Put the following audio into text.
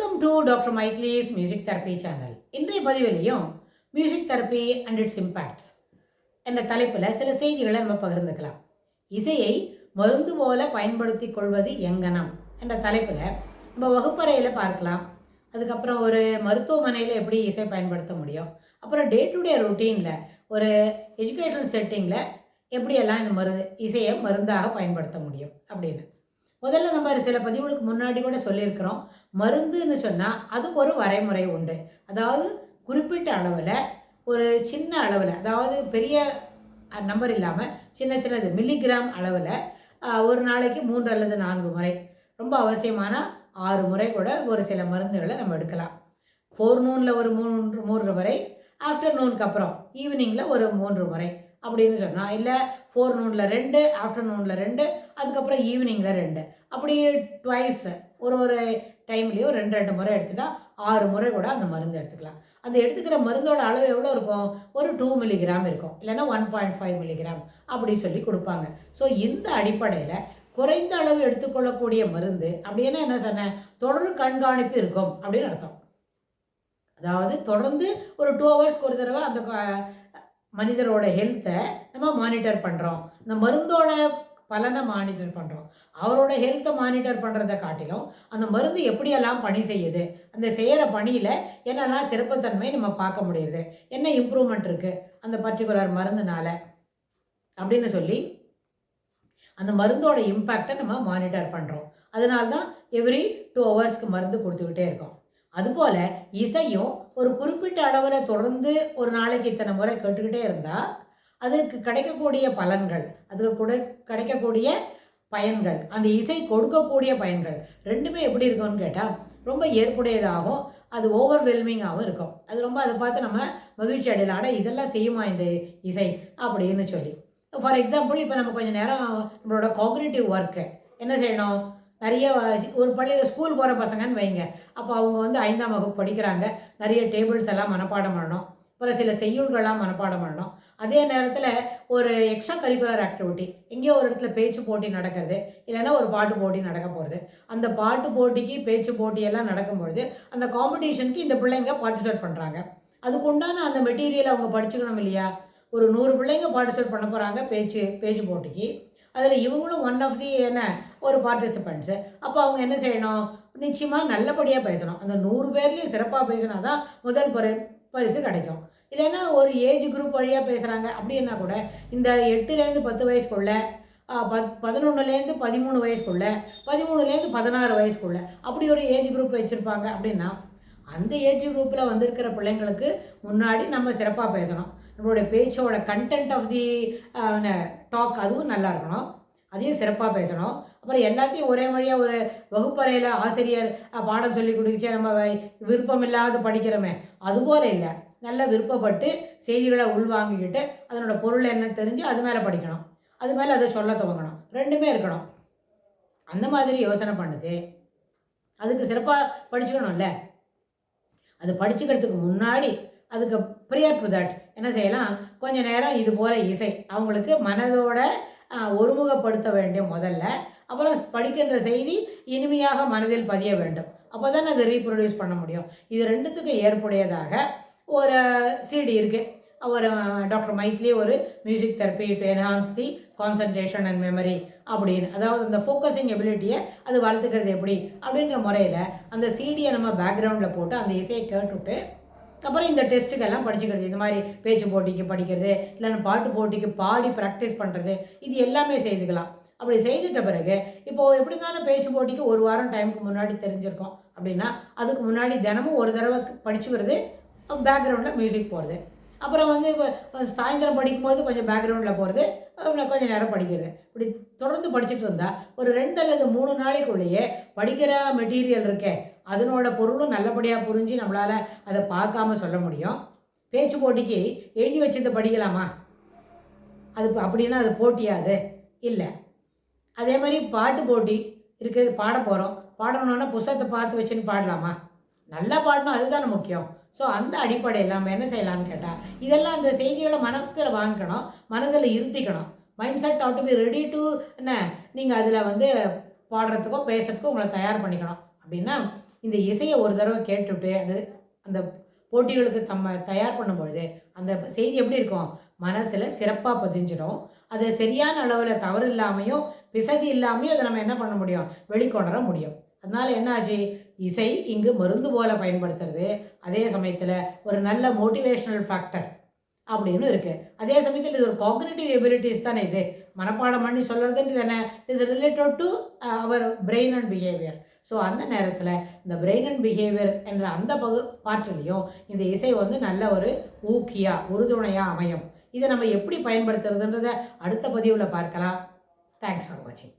Welcome to doctor மைக்லீஸ் music therapy channel. இன்றைய பதிவிலையும் music therapy and its impacts என்ற தலைப்பில் சில செய்திகளை நம்ம பகிர்ந்துக்கலாம். இசையை மருந்து போல பயன்படுத்தி கொள்வது எங்கனம் என்ற தலைப்பில் நம்ம வகுப்பறையில் பார்க்கலாம். அதுக்கப்புறம் ஒரு மருத்துவமனையில் எப்படி இசை பயன்படுத்த முடியும், அப்புறம் டே டு டே ரொட்டீனில் ஒரு எஜுகேஷனல் செட்டிங்கில் எப்படியெல்லாம் இந்த இசையை மருந்தாக பயன்படுத்த முடியும் அப்படின்னு. முதல்ல நம்ம சில பதிவுகளுக்கு முன்னாடி கூட சொல்லியிருக்கிறோம். மருந்துன்னு சொன்னால் அதுக்கு ஒரு வரைமுறை உண்டு. அதாவது குறிப்பிட்ட அளவில் ஒரு சின்ன அளவில், அதாவது பெரிய நம்பர் இல்லாமல் சின்ன சின்னது மில்லிகிராம் அளவில் ஒரு நாளைக்கு 3 அல்லது 4 முறை, ரொம்ப அவசியமான 6 முறை கூட ஒரு சில மருந்துகளை நம்ம எடுக்கலாம். ஃபோர்நூனில் ஒரு 3 முறை, ஆஃப்டர்நூனுக்கு அப்புறம் ஈவினிங்கில் ஒரு 3 முறை அப்படின்னு சொன்னால், இல்லை ஃபோர்நூனில் 2, ஆஃப்டர்நூனில் 2, அதுக்கப்புறம் ஈவினிங்கில் 2, அப்படியே ட்வைஸ் ஒரு டைம்லேயும் 2 முறை எடுத்துட்டா 6 முறை கூட அந்த மருந்து எடுத்துக்கலாம். அந்த எடுத்துக்கிற மருந்தோட அளவு எவ்வளோ இருக்கும்? ஒரு 2 மில்லிகிராம் இருக்கும், இல்லைன்னா 1.5 மில்லிகிராம் அப்படி சொல்லி கொடுப்பாங்க. ஸோ இந்த அடிப்படையில் குறைந்த அளவு எடுத்துக்கொள்ளக்கூடிய மருந்து அப்படின்னா என்ன சொன்னேன், தொடர் கண்காணிப்பு இருக்கும் அப்படின்னு அர்த்தம். அதாவது தொடர்ந்து ஒரு 2 ஹவர்ஸ்க்கு ஒரு தடவை அந்த மனிதரோட ஹெல்த்தை நம்ம மானிட்டர் பண்ணுறோம், இந்த மருந்தோட பலனை மானிட்டர் பண்ணுறோம். அவரோட ஹெல்த்தை மானிட்டர் பண்ணுறதை காட்டிலும் அந்த மருந்து எப்படியெல்லாம் பணி செய்யுது, அந்த செய்கிற பணியில் என்னெல்லாம் சிறப்புத்தன்மை நம்ம பார்க்க முடியுது, என்ன இம்ப்ரூவ்மெண்ட் இருக்குது அந்த பர்டிகுலர் மருந்துனால அப்படின்னு சொல்லி அந்த மருந்தோட இம்பேக்டை நம்ம மானிட்டர் பண்ணுறோம். அதனால தான் எவ்ரி 2 ஹவர்ஸ்க்கு மருந்து கொடுத்துக்கிட்டே இருக்கோம். அதுபோல் இசையும் ஒரு குறிப்பிட்ட அளவில் தொடர்ந்து ஒரு நாளைக்கு இத்தனை முறை கேட்டுக்கிட்டே இருந்தால் அதுக்கு கிடைக்கக்கூடிய பலன்கள், அதுக்கு கிடைக்கக்கூடிய பயன்கள், அந்த இசை கொடுக்கக்கூடிய பயன்கள் ரெண்டுமே எப்படி இருக்கும்னு கேட்டால் ரொம்ப ஏற்புடையதாகவும் அது ஓவர்வெல்மிங்காகவும் இருக்கும். அது ரொம்ப அதை பார்த்து நம்ம மகிழ்ச்சி அடையலாம், ஆனால் இதெல்லாம் செய்யுமா இந்த இசை அப்படின்னு சொல்லி. ஃபார் எக்ஸாம்பிள், இப்போ நம்ம கொஞ்சம் நேரம் நம்மளோட காக்னிட்டிவ் ஒர்க்கு என்ன செய்யணும், நிறைய ஒரு ஸ்கூல் போகிற பசங்கன்னு வைங்க, அப்போ அவங்க 5ஆம் வகுப்பு படிக்கிறாங்க, நிறைய டேபிள்ஸ் எல்லாம் மனப்பாடம் பண்ணணும், அப்புறம் சில செய்யுள்கள்லாம் மனப்பாடம் பண்ணணும். அதே நேரத்தில் ஒரு எக்ஸ்ட்ரா கரிக்குலர் ஆக்டிவிட்டி, எங்கேயோ ஒரு இடத்துல பேச்சு போட்டி நடக்கிறது, இல்லைன்னா ஒரு பாட்டு போட்டி நடக்க போகிறது. அந்த பாட்டு போட்டிக்கு பேச்சு போட்டியெல்லாம் நடக்கும்பொழுது அந்த காம்படிஷனுக்கு இந்த பிள்ளைங்க பார்ட்டிசிபேட் பண்ணுறாங்க. அதுக்கு உண்டான அந்த மெட்டீரியலை அவங்க படிச்சுக்கணும் இல்லையா? ஒரு 100 பிள்ளைங்க பார்ட்டிசிபேட் பண்ண போகிறாங்க பேச்சு போட்டிக்கு. அதில் இவங்களும் ஒன் ஆஃப் தி ஒரு பார்ட்டிசிபெண்ட்ஸு. அப்போ அவங்க என்ன செய்யணும், நிச்சயமாக நல்லபடியாக பேசணும். அந்த 100 பேர்லேயும் சிறப்பாக பேசினா தான் முதல் பரிசு கிடைக்கும். இல்லைன்னா ஒரு ஏஜ் குரூப் வழியாக பேசுகிறாங்க அப்படின்னா கூட இந்த 8லேருந்து 10 வயசுக்குள்ள, 11லேருந்து 13 வயசுக்குள்ள, 13லேருந்து 16 வயசுக்குள்ள அப்படி ஒரு ஏஜ் குரூப் வச்சுருப்பாங்க. அப்படின்னா அந்த ஏஜ் குரூப்பில் வந்திருக்கிற பிள்ளைங்களுக்கு முன்னாடி நம்ம சிறப்பாக பேசணும். நம்மளுடைய பேச்சோட கண்டென்ட் ஆஃப் தி டாக் அதுவும் நல்லா இருக்கணும், அதையும் சிறப்பாக பேசணும். அப்புறம் எல்லாத்தையும் ஒரே வழியாக ஒரு வகுப்பறையில் ஆசிரியர் பாடம் சொல்லி கொடுத்துச்சே நம்ம விருப்பம் இல்லாத படிக்கிறோமே, அதுபோல் இல்லை. நல்லா விருப்பப்பட்டு செய்திகளை உள்வாங்கிக்கிட்டு அதனோட பொருள் என்ன தெரிஞ்சு அது மேலே படிக்கணும், அது மேலே அதை சொல்ல துவங்கணும், ரெண்டுமே இருக்கணும். அந்த மாதிரி யோசனை பண்ணுது. அதுக்கு சிறப்பாக படிச்சுக்கணும்ல. அது படிச்சுக்கிறதுக்கு முன்னாடி அதுக்கு ப்ரியர் டு தட் என்ன செய்யலாம், கொஞ்சம் நேரம் இது போல் இசை அவங்களுக்கு மனதோட ஒருமுகப்படுத்த வேண்டும் முதல்ல. அப்புறம் படிக்கின்ற செய்தி இனிமையாக மனதில் பதிய வேண்டும். அப்போ தான் அதை ரீப்ரொடியூஸ் பண்ண முடியும். இது ரெண்டுத்துக்கும் ஏற்புடையதாக ஒரு சிடி இருக்குது. ஒரு டாக்டர் மைத்லி ஒரு music therapy to enhance the concentration and memory அப்படின்னு, அதாவது இந்த ஃபோக்கஸிங் எபிலிட்டியை அது வளர்த்துக்கிறது எப்படி அப்படின்ற முறையில் அந்த சிடியை நம்ம பேக்ரவுண்டில் போட்டு அந்த இசையை கேட்டுவிட்டு அப்புறம் இந்த டெஸ்ட்டுக்கெல்லாம் படிச்சுக்கிறது. இந்த மாதிரி பேச்சு போட்டிக்கு படிக்கிறது, இல்லைன்னா பாட்டு போட்டிக்கு பாடி ப்ராக்டிஸ் பண்ணுறது, இது எல்லாமே செய்துக்கலாம். அப்படி செய்துட்ட பிறகு இப்போது எப்படி இருந்தாலும் பேச்சு போட்டிக்கு 1 வாரம் டைமுக்கு முன்னாடி தெரிஞ்சிருக்கோம் அப்படின்னா அதுக்கு முன்னாடி தினமும் ஒரு தடவை படிச்சுக்கிறது, பேக்ரவுண்டில் மியூசிக் போகிறது. அப்புறம் இப்போ சாயந்தரம் படிக்கும்போது கொஞ்சம் பேக்ரவுண்டில் போகிறது, கொஞ்சம் நேரம் படிக்கிறது. இப்படி தொடர்ந்து படிச்சுட்டு இருந்தால் ஒரு 2 அல்லது 3 நாளைக்குள்ளேயே படிக்கிற மெட்டீரியல் இருக்கே அதனோட பொருளும் நல்லபடியாக புரிஞ்சு நம்மளால் அதை பார்க்காம சொல்ல முடியும். பேச்சு போட்டிக்கு எழுதி வச்சதை படிக்கலாமா? அது அப்படின்னா அது போட்டியாது இல்லை. அதே மாதிரி பாட்டு போட்டி இருக்குது, பாட போகிறோம், பாடணுன்னா புத்தகத்தை பார்த்து வச்சுன்னு பாடலாமா? நல்லா பாடணும், அதுதானே முக்கியம். ஸோ அந்த அடிப்படையில் நம்ம என்ன செய்யலாம்னு கேட்டால் இதெல்லாம் அந்த செய்திகளை மனத்தில் வாங்கிக்கணும், மனதில் இருத்திக்கணும். Mind set out to be ready to நீங்கள் அதில் பாடுறதுக்கோ பேசுறதுக்கோ உங்களை தயார் பண்ணிக்கணும். அப்படின்னா இந்த இசையை ஒரு தடவை கேட்டுவிட்டு அந்த போட்டிகளுக்கு தயார் பண்ணும்பொழுது அந்த செய்தி எப்படி இருக்கும், மனசில் சிறப்பாக பதிஞ்சிடும். அது சரியான அளவில் தவறு இல்லாமையும் பிசகு இல்லாமையும் அதை நம்ம என்ன பண்ண முடியும், வெளிக்கொணர முடியும். அதனால் என்ன ஆச்சு, இசை இங்கு மருந்து போல பயன்படுத்துறது, அதே சமயத்தில் ஒரு நல்ல மோட்டிவேஷ்னல் ஃபேக்டர் அப்படின்னு இருக்குது. அதே சமயத்தில் இது ஒரு காக்னிட்டிவ் எபிலிட்டிஸ் தானே, இது மனப்பாடம் பண்ணி சொல்கிறதுன்றது என்ன, is related to our brain and behaviour. So அந்த நேரத்தில் இந்த பிரெயின் அண்ட் பிஹேவியர் என்ற அந்த பாட்டிலையும் இந்த இசை நல்ல ஒரு ஊக்கியாக உறுதுணையாக அமையும். இதை நம்ம எப்படி பயன்படுத்துறதுன்றதை அடுத்த பதிவில் பார்க்கலாம். தேங்க்ஸ் ஃபார் வாட்சிங்.